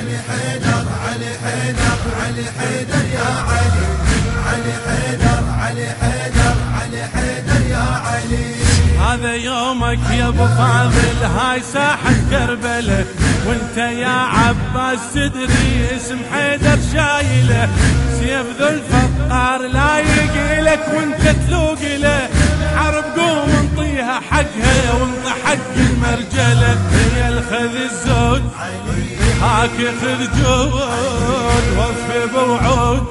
علي حيدر علي حيدر علي حيدر يا علي علي حيدر علي حيدر علي حيدر يا علي. هذا يومك يا ابو فاضل، هاي ساحة كربلة، وانت يا عباس تدري اسم حيدر شايله. سيف ذو الفقار لا يقيلك وانت تلوق له، حرب قوم انطيها حقها وانطي حق المرجله. هي الخذ الزود هاك خذ جود، وفي بوعود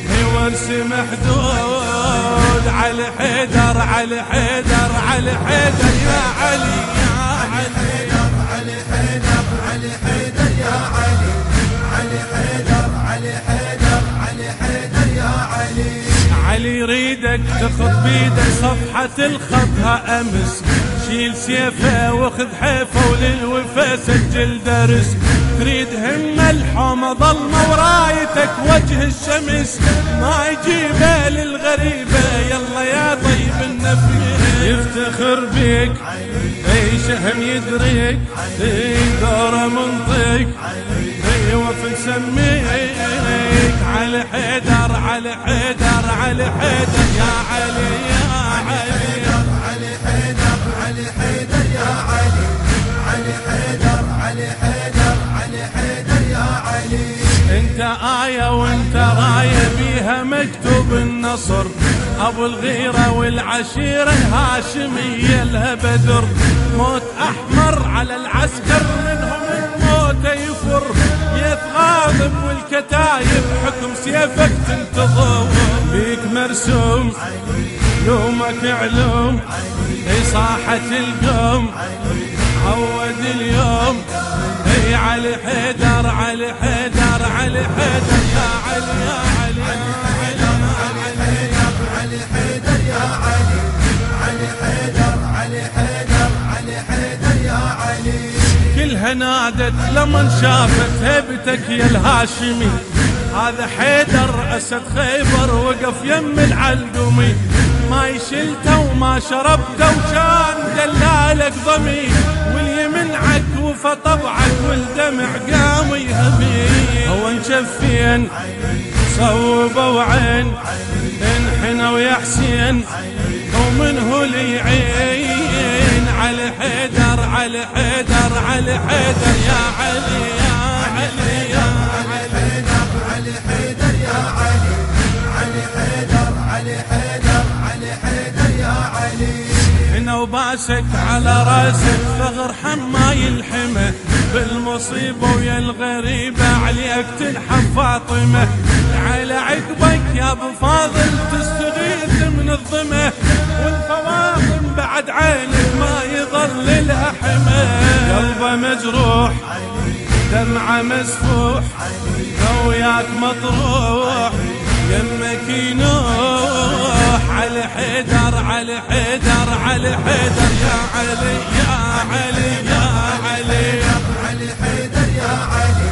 هي ورث محدود. علي حيدر علي حيدر علي حيدر يا علي يا علي علي حيدر علي حيدر يا علي علي حيدر علي حيدر علي حيدر يا علي. علي يريدك تخط بيدك صفحة الخطها أمس، شيل سيفه واخذ حيفه وللوفا سجل درس. تريد همه الحومة ظلمة ورايتك وجه الشمس، ما يجيبه للغريبة يلا يا طيب النفيس. يفتخر بيك اي شهم يدريك، دوره منطق وفي سميك. علي حيدر علي حيدر علي حيدر يا علي يا علي علي حيدر علي حيدر يا علي علي حيدر علي حيدر علي حيدر يا علي. انت آية وانت راية بيها مكتوب النصر، ابو الغيرة والعشيرة الهاشمية لها بدر. موت احمر على العسكر منهم الموت يفر، يتغاضب والكتايب حكم سيفك تنتظر. بيك مرسوم لومك علوم، هي صاحة القوم عود اليوم. هي علي حيدر علي حيدر علي حيدر يا علي يا علي علي حيدر يا علي علي حيدر علي حيدر علي حيدر يا علي. كلها نادت لمن شافت هيبتك يا الهاشمي. هذا حيدر أسد خيبر وقف يم العلقمي، ما يشلته وما شربته وكان دلالك ضمي. واليمن عكوف طبعك والدمع قام يهبي. هو انشفين صوبه وعين انحنى ويا حسين، ومنه لي عين. علي حيدر علي حيدر علي حيدر يا علي يا علي يا علي علي حيدر يا علي علي حيدر علي حيدر علي حيدر يا علي. هنا وباسك على راسك ثغر حماي الحمى، بالمصيبة ويا الغريبة عليك تنحب فاطمة. على عقبك يا ابو فاضل تستغيث من الظمة، والفواطم بعد عينك ما يظل لها حمى. قلبه مجروح دمعه مسفوح، وياك مطروح يمك ينوح. علي حيدر علي حيدر علي حيدر يا علي يا علي يا علي علي حيدر يا علي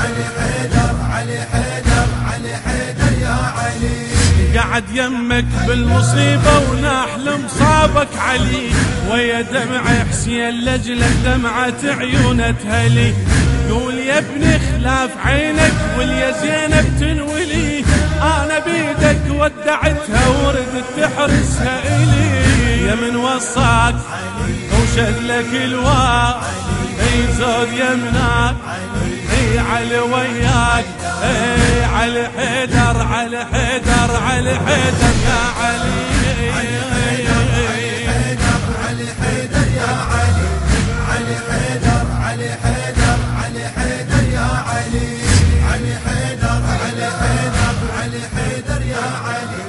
علي حيدر علي حيدر علي حيدر يا علي. قعد يمك بالمصيبة وناحل مصابك علي، ويا دمع حسين لجلك دمعة عيونه تهلي. قول يا ابني خلاف عينك واليا زينب تنولي، انا بيدك ودعتها وردت تحرسها الي. يا من وصاك وشلك الواق اي زود يمناك، اي علي وياك اي علي حيدر علي حيدر علي حيدر يا علي علي حيدر يا علي علي حيدر علي حيدر علي حيدر يا علي علي حيدر علي حيدر علي حيدر يا علي.